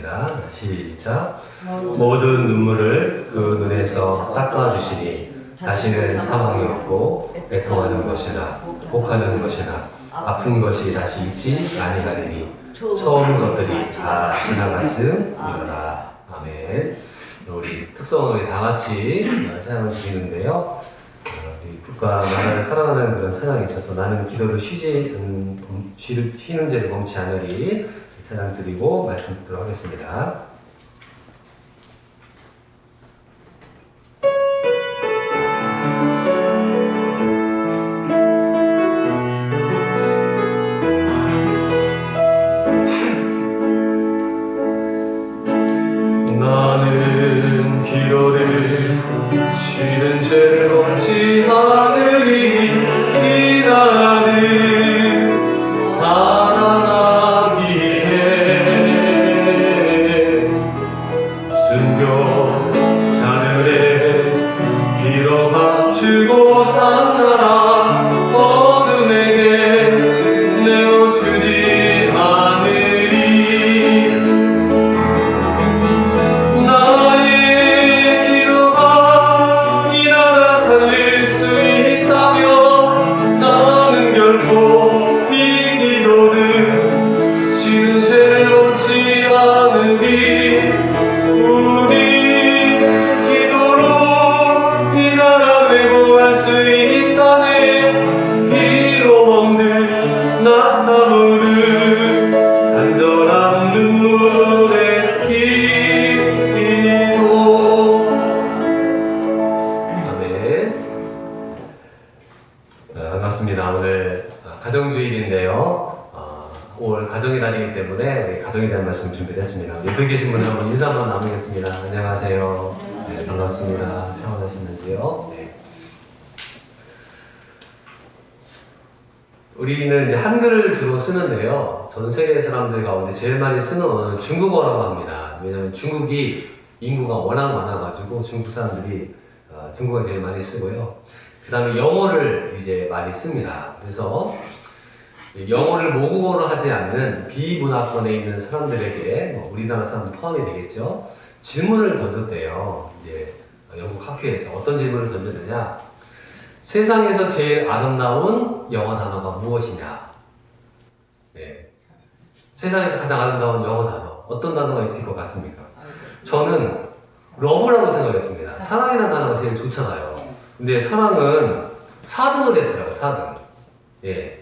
하겠습니다. 시작. 모든 눈물을 그 눈에서 닦아주시니 다시는 사망이 없고 애통하는 것이나 혹하는 것이나 아픈 것이 다시 있지 아니하리니 처음 것들이 다 지나갔음이로라. 아멘. 우리 특성을 다 같이 찬양을 드리는데요. 우리 국가 나라를 사랑하는 그런 찬양이 있어서 나는 기도를 쉬는 죄를 범치 않으리 찬양 드리고 말씀 듣도록 하겠습니다. 나는 기도를 쉬는 죄를 범치 않으리 이 나라를 사랑하기에 순교 자늘에 빌어 감추고 산 나라 어둠에게 내어주지 않으리. 나의 기도가 이 나라 살릴 수 있다면 나는 결코 이 기도를 쉬는 죄를 범치 않으리. 우리 기도로 이 나라 회복할 수 있다네. 피로 먹는 낮나무를 간절한 눈물의 기도. 아멘. 반갑습니다. 오늘 가정주일인데요. 5월 가정의 달이기 때문에 우리 가정에 대한 말씀 준비를 했습니다. 옆에 계신 분들 한번 인사 한번 나누겠습니다. 안녕하세요. 네, 반갑습니다. 평안하셨는지요? 네. 우리는 이제 한글을 주로 쓰는데요. 전 세계 사람들 가운데 제일 많이 쓰는 언어는 중국어라고 합니다. 왜냐하면 중국이 인구가 워낙 많아가지고 중국 사람들이 중국어 제일 많이 쓰고요. 그 다음에 영어를 이제 많이 씁니다. 그래서 영어를 모국어로 하지 않는 비문화권에 있는 사람들에게 우리나라 사람 포함이 되겠죠. 질문을 던졌대요. 이제 영국 학회에서 어떤 질문을 던졌느냐? 세상에서 제일 아름다운 영어 단어가 무엇이냐? 네. 세상에서 가장 아름다운 영어 단어 어떤 단어가 있을 것 같습니까? 저는 러브라고 생각했습니다. 사랑이라는 단어가 제일 좋잖아요. 근데 사랑은 4등을 했더라고요. 4등. 예.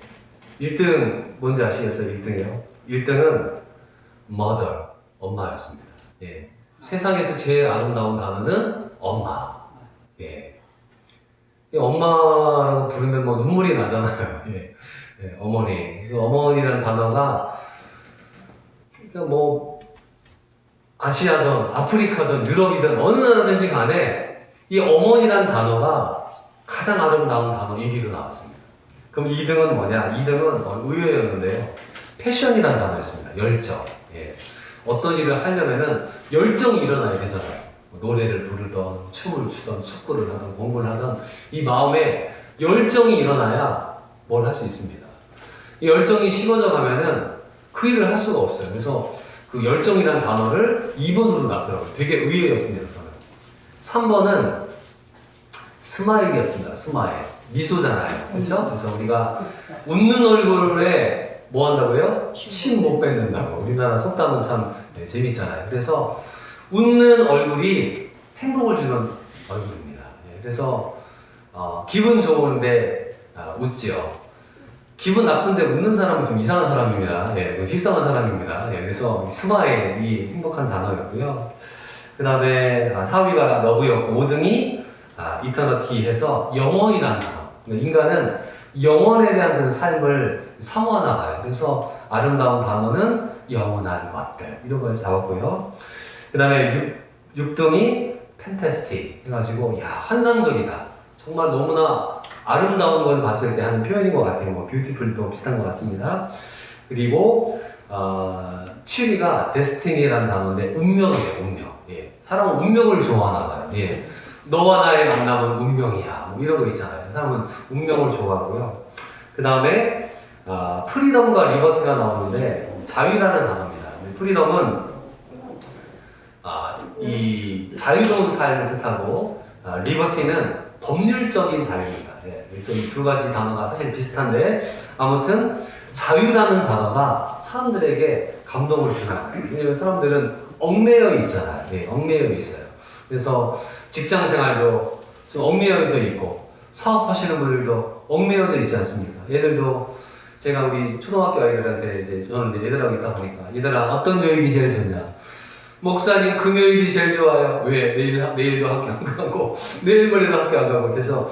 1등 뭔지 아시겠어요? 1등이요? 1등은 mother, 엄마였습니다. 예. 세상에서 제일 아름다운 단어는 엄마. 예. 엄마라고 부르면 뭐 눈물이 나잖아요. 예. 예. 어머니. 어머니라는 단어가 그러니까 뭐 아시아든 아프리카든 유럽이든 어느 나라든지 간에 이 어머니라는 단어가 가장 아름다운 단어 1위로 나왔습니다. 그럼 2등은 뭐냐? 2등은 의외였는데요. 패션이라는 단어였습니다. 열정. 예. 어떤 일을 하려면은 열정이 일어나야 되잖아요. 노래를 부르던, 춤을 추던, 축구를 하던, 공부를 하던 이 마음에 열정이 일어나야 뭘 할 수 있습니다. 이 열정이 식어져 가면은 그 일을 할 수가 없어요. 그래서 그 열정이라는 단어를 2번으로 놨더라고요. 되게 의외였습니다. 저는. 3번은 스마일이었습니다. 스마일. 미소잖아요. 그렇죠? 그래서 우리가 웃는 얼굴에 뭐 한다고요? 침 못 뱉는다고. 우리나라 속담은 참 재밌잖아요. 그래서 웃는 얼굴이 행복을 주는 얼굴입니다. 그래서 기분 좋은데 웃지요. 기분 나쁜데 웃는 사람은 좀 이상한 사람입니다. 예, 식상한 사람입니다. 예, 그래서 스마일이 행복한 단어였고요. 그 다음에 4위가 러브였고 5등이 이터너티 해서 영원이라는 단어. 인간은 영원에 대한 그 삶을 사모하나 봐요. 그래서 아름다운 단어는 영원한 것들 이런 걸 잡았고요. 그 다음에 6등이 팬타스틱 해가지고 야 환상적이다. 정말 너무나 아름다운 걸 봤을 때 하는 표현인 것 같아요. 뭐 뷰티풀도 비슷한 것 같습니다. 그리고 7위가 데스티니라는 단어인데 운명이에요. 운명. 예. 사람은 운명을 좋아하나 봐요. 예. 너와 나의 만남은 운명이야. 뭐 이런 거 있잖아요. 사람은 운명을 좋아하고요. 그 다음에 프리덤과 리버티가 나오는데 자유라는 단어입니다. 프리덤은 이 자유로운 삶을 뜻하고 리버티는 법률적인 자유입니다. 예, 그래서 이 두 가지 단어가 사실 비슷한데 아무튼 자유라는 단어가 사람들에게 감동을 주는 거예요. 왜냐면 사람들은 얽매여 있잖아요. 예, 얽매여 있어요. 그래서 직장 생활도 좀 얽매여져 있고 사업하시는 분들도 얽매여져 있지 않습니까? 얘들도 제가 우리 초등학교 아이들한테 이제 저는 이제 얘들하고 있다 보니까 얘들아 어떤 요일이 제일 좋냐? 목사님 금요일이 제일 좋아요. 왜? 내일도 학교 안 가고 내일 모레도 학교 안 가고 그래서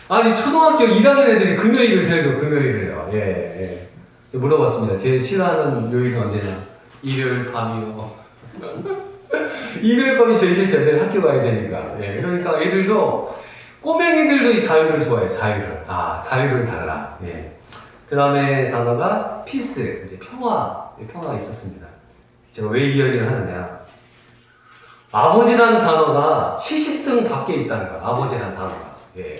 아니 초등학교 1학년 애들이 금요일을 제일 좋아 금요일을요. 예. 물어봤습니다. 제일 싫어하는 요일은 언제냐? 일요일 밤이요. 일요일 밤이 제일 싫던데 학교 가야 되니까. 예. 그러니까 애들도 꼬맹이들도 이 자유를 좋아해. 자유를 달라. 예. 그 다음에 단어가 피스, 이제 평화가 있었습니다. 제가 왜 이 이야기를 하느냐? 아버지라는 단어가 70등 밖에 있다는 거야. 아버지라는 단어가. 예.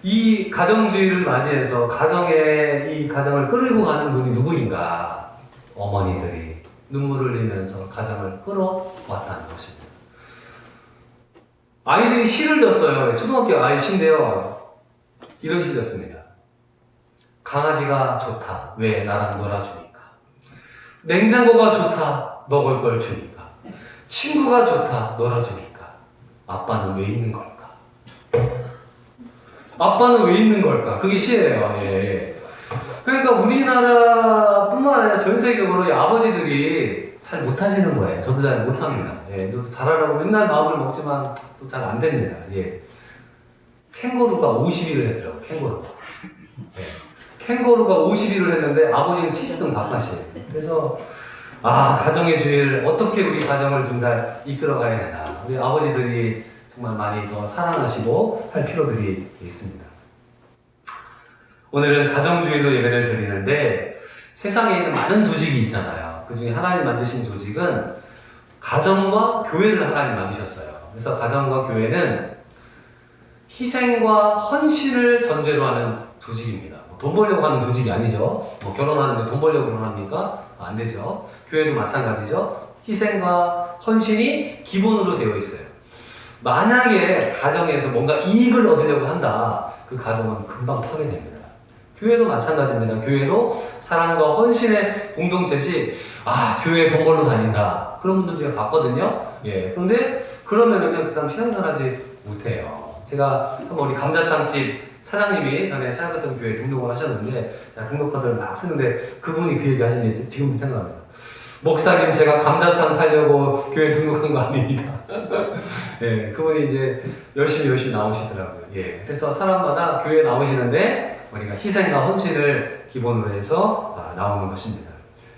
이 가정주의를 맞이해서 이 가정을 끌고 가는 분이 누구인가? 어머니들이 눈물을 흘리면서 가정을 끌어왔다는 것입니다. 아이들이 시를 졌어요. 초등학교 아이 시인데요. 이런 시를 졌습니다. 강아지가 좋다. 왜? 나랑 놀아주니까. 냉장고가 좋다. 먹을 걸 주니까. 친구가 좋다. 놀아주니까. 아빠는 왜 있는 걸까? 아빠는 왜 있는 걸까? 그게 시예요. 예. 그러니까 우리나라뿐만 아니라 전 세계적으로 이 아버지들이 잘 못하시는 거예요. 저도 잘 못합니다. 예. 저도 잘하라고 맨날 마음을 먹지만 또 잘 안 됩니다. 예. 캥거루가 50일을 했더라고요. 캥거루가. 예. 캥거루가 50일을 했는데 아버지는 70등 바깥이에요. 그래서 가정의 주의를 어떻게 우리 가정을 좀 잘 이끌어가야 되나. 우리 아버지들이 정말 많이 더 사랑하시고 할 필요들이 있습니다. 오늘은 가정주의로 예배를 드리는데 세상에 있는 많은 조직이 있잖아요. 그 중에 하나님 만드신 조직은 가정과 교회를 하나님 만드셨어요. 그래서 가정과 교회는 희생과 헌신을 전제로 하는 조직입니다. 돈 벌려고 하는 조직이 아니죠. 결혼하는데 돈 벌려고 결혼합니까? 안 되죠. 교회도 마찬가지죠. 희생과 헌신이 기본으로 되어 있어요. 만약에 가정에서 뭔가 이익을 얻으려고 한다. 그 가정은 금방 파괴됩니다. 교회도 마찬가지입니다. 교회도 사랑과 헌신의 공동체지, 교회 돈 벌러 다닌다. 그런 분들 제가 봤거든요. 예. 그런데 그러면은 그 사람 신앙생활하지 못해요. 제가 한번 우리 감자탕집 사장님이 전에 사역했던 교회에 등록을 하셨는데, 등록카드를 막 쓰는데 그분이 그 얘기 하시는데 지금도 생각납니다. 목사님, 제가 감자탕 팔려고 교회 등록한 거 아닙니다. 예, 그분이 이제 열심히 나오시더라고요. 예, 그래서 사람마다 교회에 나오시는데 우리가 희생과 헌신을 기본으로 해서 나오는 것입니다.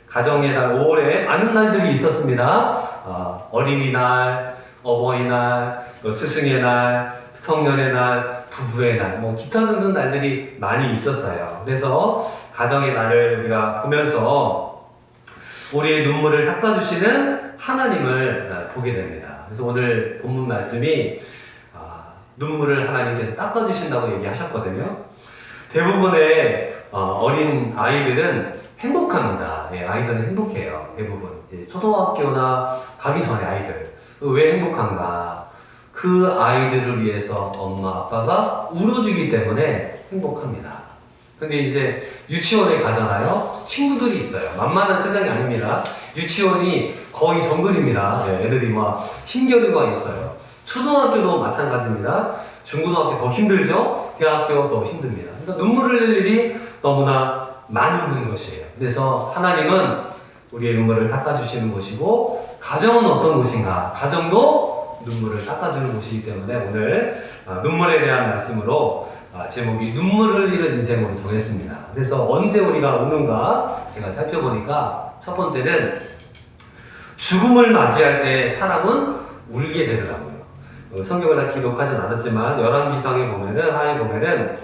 가정의 날 5월에 많은 날들이 있었습니다. 어린이날, 어버이날, 또 스승의 날, 성년의 날, 부부의 날, 기타 등등 날들이 많이 있었어요. 그래서 가정의 날을 우리가 보면서 우리의 눈물을 닦아주시는 하나님을 보게 됩니다. 그래서 오늘 본문 말씀이 눈물을 하나님께서 닦아주신다고 얘기하셨거든요. 대부분의 어린 아이들은 행복합니다. 예, 아이들은 행복해요. 대부분 이제 초등학교나 가기 전에 아이들 왜 행복한가? 그 아이들을 위해서 엄마 아빠가 울어주기 때문에 행복합니다. 근데 이제 유치원에 가잖아요. 친구들이 있어요. 만만한 세상이 아닙니다. 유치원이 거의 정글입니다. 네, 애들이 막 힘겨루가 있어요. 초등학교도 마찬가지입니다. 중고등학교 더 힘들죠? 대학교 더 힘듭니다. 그러니까 눈물을 흘릴 일이 너무나 많이 있는 것이에요. 그래서 하나님은 우리의 눈물을 닦아주시는 곳이고, 가정은 어떤 곳인가? 가정도 눈물을 닦아주는 곳이기 때문에 오늘 눈물에 대한 말씀으로 제목이 눈물 흘리는 인생으로 정했습니다. 그래서 언제 우리가 우는가 제가 살펴보니까 첫 번째는 죽음을 맞이할 때 사람은 울게 되더라고요. 성경을 다 기록하진 않았지만 열왕기상에 보면은 하에 보면은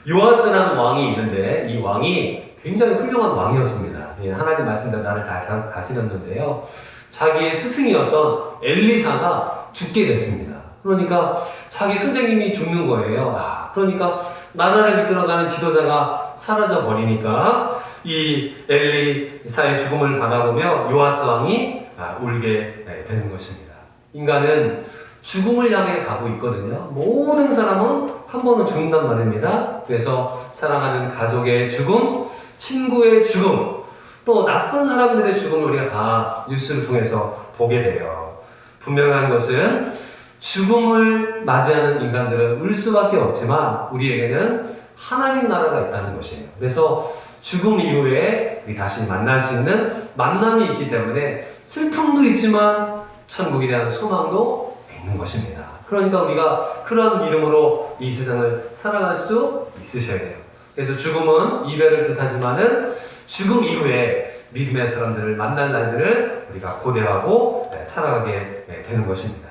요아스라는 왕이 있는데 이 왕이 굉장히 훌륭한 왕이었습니다. 하나님 말씀대로 나를 잘 다스렸는데요. 자기의 스승이었던 엘리사가 죽게 됐습니다. 그러니까 자기 선생님이 죽는 거예요. 그러니까 나라를 이끌어가는 지도자가 사라져 버리니까 이 엘리사의 죽음을 바라보며 요아스 왕이 울게 되는 것입니다. 인간은 죽음을 향해 가고 있거든요. 모든 사람은 한 번은 죽는단 말입니다. 그래서 사랑하는 가족의 죽음, 친구의 죽음, 또 낯선 사람들의 죽음을 우리가 다 뉴스를 통해서 보게 돼요. 분명한 것은 죽음을 맞이하는 인간들은 울 수밖에 없지만 우리에게는 하나님 나라가 있다는 것이에요. 그래서 죽음 이후에 우리 다시 만날 수 있는 만남이 있기 때문에 슬픔도 있지만 천국에 대한 소망도 있는 것입니다. 그러니까 우리가 그런 믿음으로 이 세상을 살아갈 수 있으셔야 돼요. 그래서 죽음은 이별을 뜻하지만은 죽음 이후에 믿음의 사람들을 만날 날들을 우리가 고대하고 살아가게 되는 것입니다.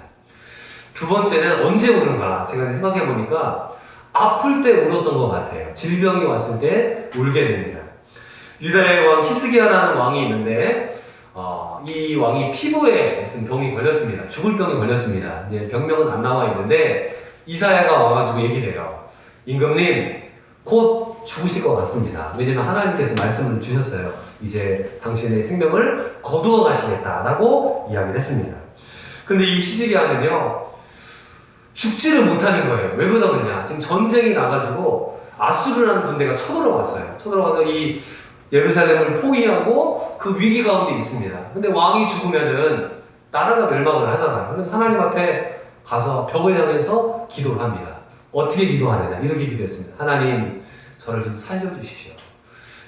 두 번째는 언제 우는가? 제가 생각해 보니까 아플 때 울었던 것 같아요. 질병이 왔을 때 울게 됩니다. 유다의 왕 히스기야라는 왕이 있는데 이 왕이 피부에 무슨 병이 걸렸습니다. 죽을 병이 걸렸습니다. 이제 병명은 안 나와 있는데 이사야가 와가지고 얘기를 해요. 임금님 곧 죽으실 것 같습니다. 왜냐면 하나님께서 말씀을 주셨어요. 이제 당신의 생명을 거두어 가시겠다라고 이야기를 했습니다. 근데 이 히스기야는요 죽지를 못하는 거예요. 왜 그러느냐? 지금 전쟁이 나가지고 아수르라는 군대가 쳐들어왔어요. 쳐들어와서 이 예루살렘을 포위하고 그 위기 가운데 있습니다. 근데 왕이 죽으면은 나라가 멸망을 하잖아요. 그래서 하나님 앞에 가서 벽을 향해서 기도를 합니다. 어떻게 기도하느냐? 이렇게 기도했습니다. 하나님, 저를 좀 살려주십시오.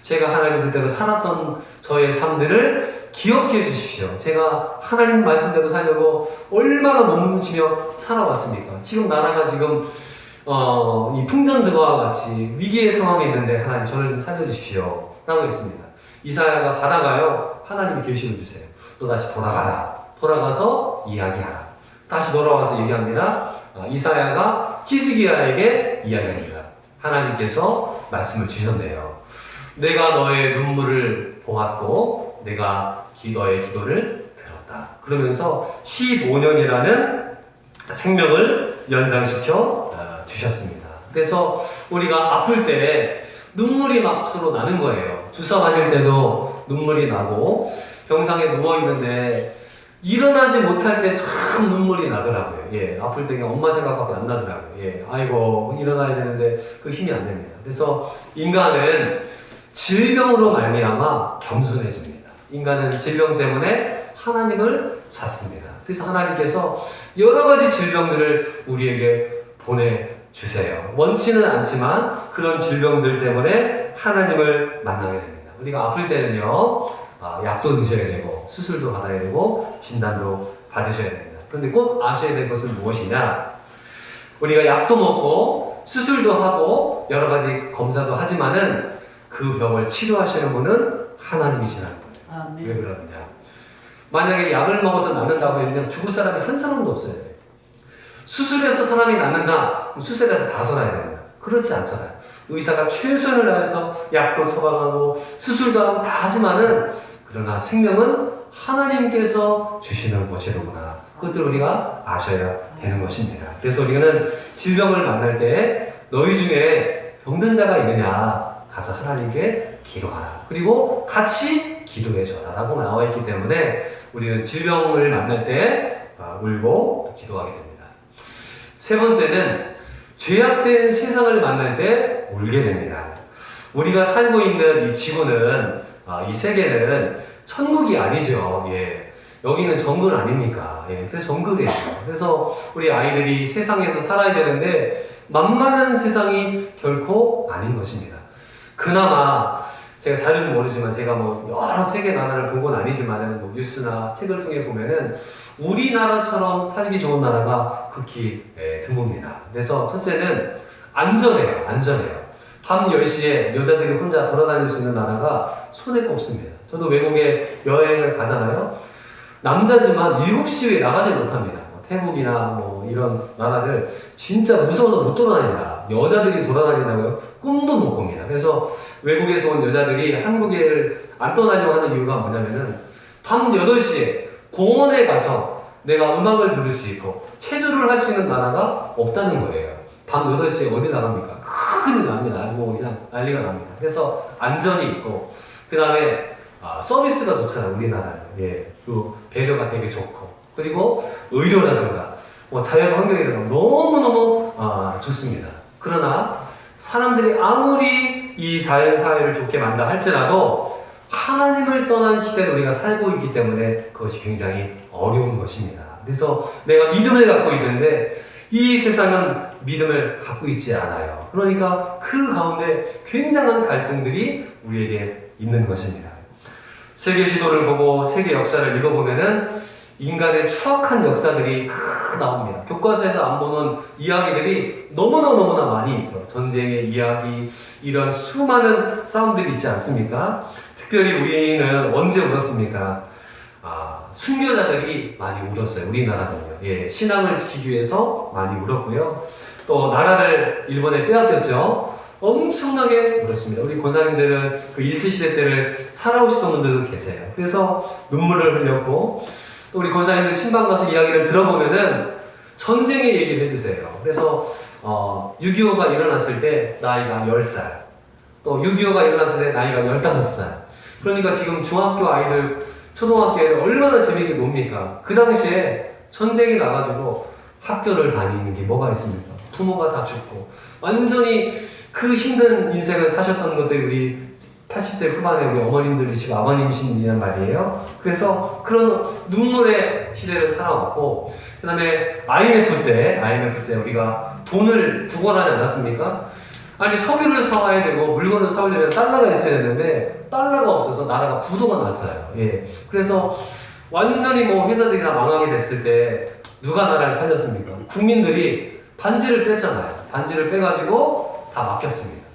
제가 하나님 뜻대로 살았던 저의 삶들을 기억해 주십시오. 제가 하나님 말씀대로 살려고 얼마나 몸부림치며 살아왔습니까? 지금 나라가 지금 이 풍전등화와 같이 위기의 상황에 있는데 하나님 저를 좀 살려주십시오. 라고 했습니다. 이사야가 가다가요 하나님이 계시를 주세요. 또 다시 돌아가라. 돌아가서 이야기하라. 다시 돌아와서 얘기합니다. 이사야가 히스기야에게 이야기합니다. 하나님께서 말씀을 주셨네요. 내가 너의 눈물을 보았고 내가 너의 기도를 들었다. 그러면서 15년이라는 생명을 연장시켜 주셨습니다. 그래서 우리가 아플 때 눈물이 막 서로 나는 거예요. 주사 맞을 때도 눈물이 나고 병상에 누워있는데 일어나지 못할 때 참 눈물이 나더라고요. 예, 아플 때 그냥 엄마 생각밖에 안 나더라고요. 예, 아이고 일어나야 되는데 그 힘이 안 됩니다. 그래서 인간은 질병으로 말미암아 겸손해집니다. 인간은 질병 때문에 하나님을 찾습니다. 그래서 하나님께서 여러 가지 질병들을 우리에게 보내주세요. 원치는 않지만 그런 질병들 때문에 하나님을 만나게 됩니다. 우리가 아플 때는요, 약도 드셔야 되고, 수술도 받아야 되고, 진단도 받으셔야 됩니다. 그런데 꼭 아셔야 될 것은 무엇이냐? 우리가 약도 먹고, 수술도 하고, 여러 가지 검사도 하지만은 그 병을 치료하시는 분은 하나님이시라는 거예요. 아멘. 왜 그러느냐? 만약에 약을 먹어서 낫는다고 하면 죽을 사람이 한 사람도 없어요. 수술해서 사람이 낫는다? 그럼 수술해서 다 살아야 됩니다. 그렇지 않잖아요. 의사가 최선을 다해서 약도 처방하고 수술도 하고 다 하지만은 그러나 생명은 하나님께서 주시는 것이로구나. 그것들을 우리가 아셔야 되는 것입니다. 그래서 우리는 질병을 만날 때 너희 중에 병든 자가 있느냐? 가서 하나님께 기도하라. 그리고 같이 기도해줘라. 라고 나와 있기 때문에 우리는 질병을 만날 때 울고 기도하게 됩니다. 세 번째는 죄악된 세상을 만날 때 울게 됩니다. 우리가 살고 있는 이 지구는, 이 세계는 천국이 아니죠. 예. 여기는 정글 아닙니까? 예. 그래서 정글이에요. 그래서 우리 아이들이 세상에서 살아야 되는데 만만한 세상이 결코 아닌 것입니다. 그나마 제가 잘은 모르지만 제가 뭐 여러 세계 나라를 본 건 아니지만은 뭐 뉴스나 책을 통해 보면은 우리나라처럼 살기 좋은 나라가 극히 드뭅니다. 그래서 첫째는 안전해요. 안전해요. 밤 10시에 여자들이 혼자 돌아다닐 수 있는 나라가 손에 꼽습니다. 저도 외국에 여행을 가잖아요. 남자지만 7시 후에 나가지 못합니다. 태국이나 뭐 이런 나라들 진짜 무서워서 못 돌아다닙니다. 여자들이 돌아다닌다고요? 꿈도 못 꿉니다. 그래서 외국에서 온 여자들이 한국에 안 떠나려고 하는 이유가 뭐냐면은 밤 8시에 공원에 가서 내가 음악을 들을 수 있고 체조를 할 수 있는 나라가 없다는 거예요. 밤 8시에 어디 나갑니까? 큰일 납니다. 뭐 그냥 난리가 납니다. 그래서 안전이 있고 그 다음에 서비스가 좋잖아요. 우리나라는. 예, 그 배려가 되게 좋고 그리고 의료라든가 뭐 자연 환경이라든가 너무너무 좋습니다. 그러나 사람들이 아무리 이 자연 사회를 좋게 만다 할지라도 하나님을 떠난 시대를 우리가 살고 있기 때문에 그것이 굉장히 어려운 것입니다. 그래서 내가 믿음을 갖고 있는데 이 세상은 믿음을 갖고 있지 않아요. 그러니까 그 가운데 굉장한 갈등들이 우리에게 있는 것입니다. 세계 지도를 보고 세계 역사를 읽어보면은 인간의 추악한 역사들이 다 나옵니다. 교과서에서 안 보는 이야기들이 너무나 많이 있죠. 전쟁의 이야기, 이런 수많은 싸움들이 있지 않습니까? 특별히 우리는 언제 울었습니까? 순교자들이 많이 울었어요. 우리나라는요. 예, 신앙을 지키기 위해서 많이 울었고요. 또 나라를 일본에 빼앗겼죠. 엄청나게 울었습니다. 우리 권사님들은 그 일제시대 때를 살아오셨던 분들도 계세요. 그래서 눈물을 흘렸고, 또 우리 권사님들 신방 가서 이야기를 들어보면은 전쟁의 얘기를 해주세요. 그래서 6.25가 일어났을 때 나이가 10살, 또 6.25가 일어났을 때 나이가 15살. 그러니까 지금 중학교 아이들, 초등학교 애들 얼마나 재밌게 놉니까? 그 당시에 전쟁이 나가지고 학교를 다니는 게 뭐가 있습니까? 부모가 다 죽고 완전히 그 힘든 인생을 사셨던 것들이 우리 80대 후반에 우리 어머님들이시고 아버님이시란 말이에요. 그래서 그런 눈물의 시대를 살아왔고, 그 다음에 IMF 때 우리가 돈을 구걸하지 않았습니까? 아니, 석유를 사와야 되고 물건을 사오려면 달러가 있어야 되는데 달러가 없어서 나라가 부도가 났어요. 예. 그래서 완전히 뭐 회사들이 다 망하게 됐을 때 누가 나라를 살렸습니까? 국민들이 반지를 뺐잖아요. 반지를 빼가지고 다 맡겼습니다.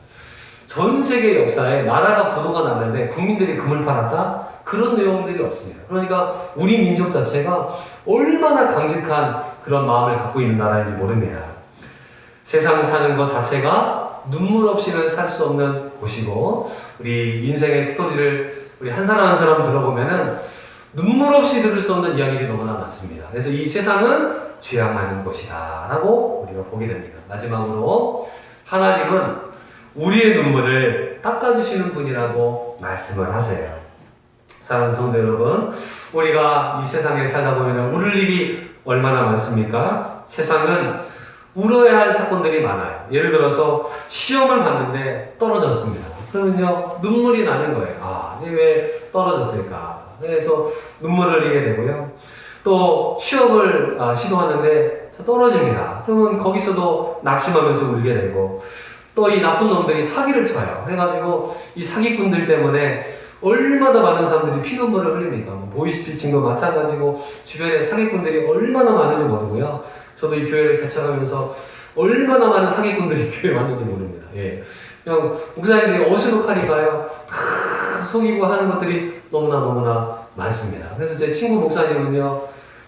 전 세계 역사에 나라가 부도가 났는데 국민들이 금을 팔았다? 그런 내용들이 없습니다. 그러니까 우리 민족 자체가 얼마나 강직한 그런 마음을 갖고 있는 나라인지 모릅니다. 세상 사는 것 자체가 눈물 없이는 살 수 없는 곳이고, 우리 인생의 스토리를 우리 한 사람 한 사람 들어보면은 눈물 없이 들을 수 없는 이야기들이 너무나 많습니다. 그래서 이 세상은 죄악 많은 곳이다 라고 우리가 보게 됩니다. 마지막으로 하나님은 우리의 눈물을 닦아주시는 분이라고 말씀을 하세요. 사랑하는 성도 여러분, 우리가 이 세상에 살다 보면 울을 일이 얼마나 많습니까? 세상은 울어야 할 사건들이 많아요. 예를 들어서 시험을 봤는데 떨어졌습니다. 그러면요, 눈물이 나는 거예요. 이게 왜 떨어졌을까? 그래서 눈물을 흘리게 되고요. 또 취업을 시도하는데 떨어집니다. 그러면 거기서도 낙심하면서 울게 되고, 또 이 나쁜 놈들이 사기를 쳐요. 그래가지고 이 사기꾼들 때문에 얼마나 많은 사람들이 피눈물을 흘립니까? 보이스피싱도 마찬가지고 주변에 사기꾼들이 얼마나 많은지 모르고요. 저도 이 교회를 개척하면서 얼마나 많은 사기꾼들이 교회에 왔는지 모릅니다. 예. 그냥 목사님들이 어수룩하니까요, 다 속이고 하는 것들이 너무나 많습니다. 그래서 제 친구 목사님은요,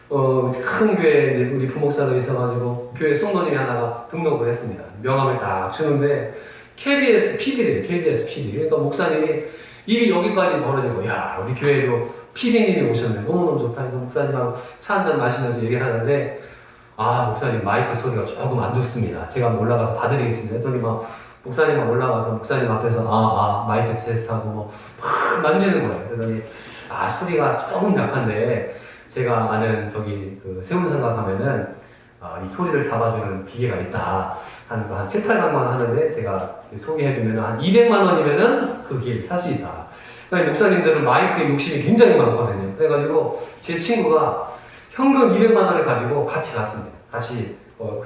큰 교회에 이제 우리 부목사도 있어가지고 교회 성도님이 하나가 등록을 했습니다. 명함을 딱 주는데 KBS PD래요. KBS PD. 그러니까 목사님이 일이 여기까지 벌어지고, 야, 우리 교회에도 PD님이 오셨네. 너무너무 좋다 해서 목사님하고 차 한잔 마시면서 얘기를 하는데, 목사님 마이크 소리가 조금 안 좋습니다. 제가 한번 올라가서 봐드리겠습니다. 했더니 목사님만 올라가서 목사님 앞에서 마이크 테스트하고 막 만지는 거예요. 그러더니 소리가 조금 약한데 제가 아는 그 세운상가 가면은 이 소리를 잡아주는 기계가 있다 하는 거 한 7, 800만 원 하는데 제가 소개해주면 한 200만 원이면은 그 기계를 살 수 있다. 그러니까 목사님들은 마이크에 욕심이 굉장히 많거든요. 그래가지고 제 친구가 현금 200만 원을 가지고 같이 갔습니다. 같이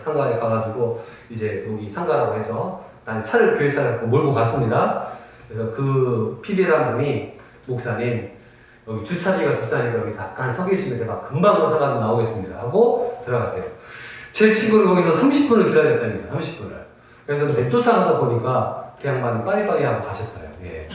상가에 가가지고 이제 여기 상가라고 해서 난 차를 교회 차를 몰고 갔습니다. 그래서 그 PD라는 분이 목사님 여기 주차비가 비싸니까 여기 잠깐 서 계시면 제가 금방 사가지고 나오겠습니다 하고 들어갔대요. 제 친구는 거기서 30분을 기다렸답니다. 30분을. 그래서 쫓아가서 보니까 그 양반은 빠이빠이 하고 가셨어요. 예.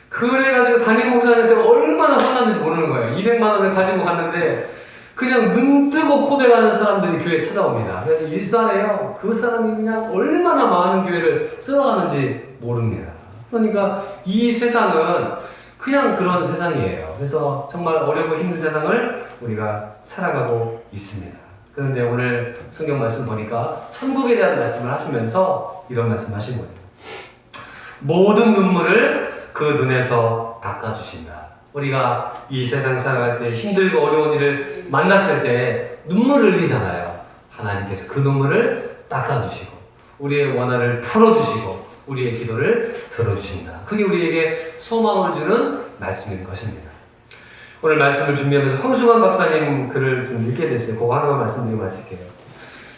그래가지고 담임 목사님한테 얼마나 혼났는지 모르는 거예요. 200만 원을 가지고 갔는데 그냥 눈 뜨고 고백하는 사람들이 교회에 찾아옵니다. 그래서 일산에요. 그 사람이 그냥 얼마나 많은 교회를 쓸어가는지 모릅니다. 그러니까 이 세상은 그냥 그런 세상이에요. 그래서 정말 어렵고 힘든 세상을 우리가 살아가고 있습니다. 그런데 오늘 성경 말씀 보니까 천국에 대한 말씀을 하시면서 이런 말씀 하신 거예요. 모든 눈물을 그 눈에서 닦아주신다. 우리가 이 세상 살아갈 때 힘들고 어려운 일을 만났을 때 눈물을 흘리잖아요. 하나님께서 그 눈물을 닦아주시고 우리의 원한을 풀어주시고 우리의 기도를 들어주신다. 그게 우리에게 소망을 주는 말씀인 것입니다. 오늘 말씀을 준비하면서 황승환 박사님 글을 좀 읽게 됐어요. 그거 하나만 말씀드리고 마칠게요.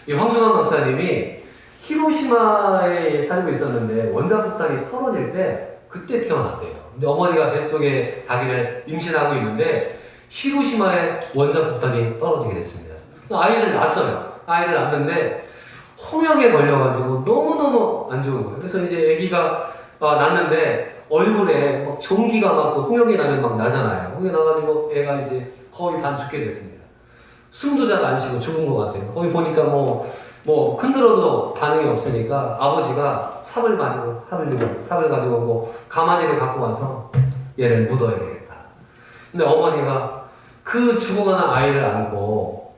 이 황승환 박사님이 히로시마에 살고 있었는데 원자폭탄이 터져질 때 그때 태어났대요. 근데 어머니가 뱃속에 자기를 임신하고 있는데 히로시마에 원자폭탄이 떨어지게 됐습니다. 아이를 낳았어요. 아이를 낳았는데 홍역에 걸려가지고 너무너무 안 좋은 거예요. 그래서 이제 아기가 낳는데 얼굴에 막 종기가 막 그 홍역이 나면 막 나잖아요. 홍역이 나가지고 애가 이제 거의 반 죽게 됐습니다. 숨도 잘 안 쉬고 죽은 것 같아요. 거기 보니까 뭐 흔들어도 반응이 없으니까 아버지가 삽을 가지고 오고 가마니를 갖고 와서 얘를 묻어야 되겠다. 근데 어머니가 그 죽어가는 아이를 안고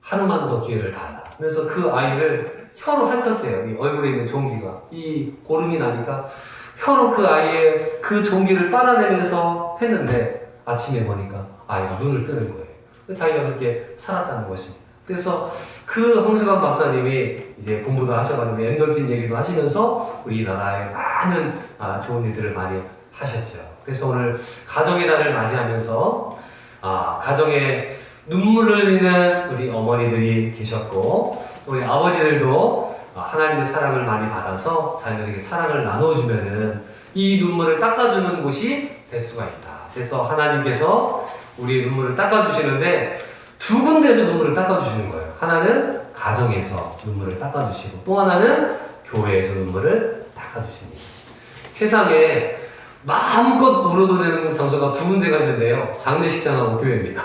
하루만 더 기회를 달라. 그래서 그 아이를 혀로 핥았대요. 이 얼굴에 있는 종기가. 이 고름이 나니까 혀로 그 아이의 그 종기를 빨아내면서 했는데 아침에 보니까 아이가 눈을 뜨는 거예요. 자기가 그렇게 살았다는 것입니다. 그래서 그 황승환 박사님이 이제 공부도 하셔가지고 엔돌핀 얘기도 하시면서 우리나라에 많은 좋은 일들을 많이 하셨죠. 그래서 오늘 가정의 달을 맞이하면서 가정에 눈물을 흘리는 우리 어머니들이 계셨고 우리 아버지들도 하나님의 사랑을 많이 받아서 자녀에게 사랑을 나눠주면은 이 눈물을 닦아주는 곳이 될 수가 있다. 그래서 하나님께서 우리의 눈물을 닦아주시는데 두 군데에서 눈물을 닦아주시는 거예요. 하나는 가정에서 눈물을 닦아주시고 또 하나는 교회에서 눈물을 닦아주십니다. 세상에 마음껏 울어도 되는 장소가 두 군데가 있는데요. 장례식장하고 교회입니다.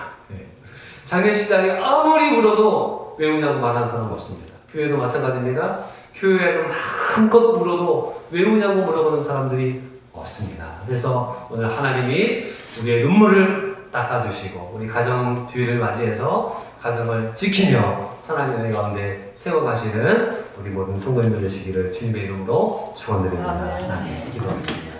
장례식장에 아무리 울어도 왜 우냐고 말하는 사람은 없습니다. 교회도 마찬가지입니다. 교회에서 마음껏 울어도 왜 우냐고 물어보는 사람들이 없습니다. 그래서 오늘 하나님이 우리의 눈물을 닦아주시고 우리 가정 주일을 맞이해서 가정을 지키며 하나님의 가운데 세워가시는 우리 모든 성도님들 되시기를 주님의 이름으로 축원드립니다. 기도하겠습니다.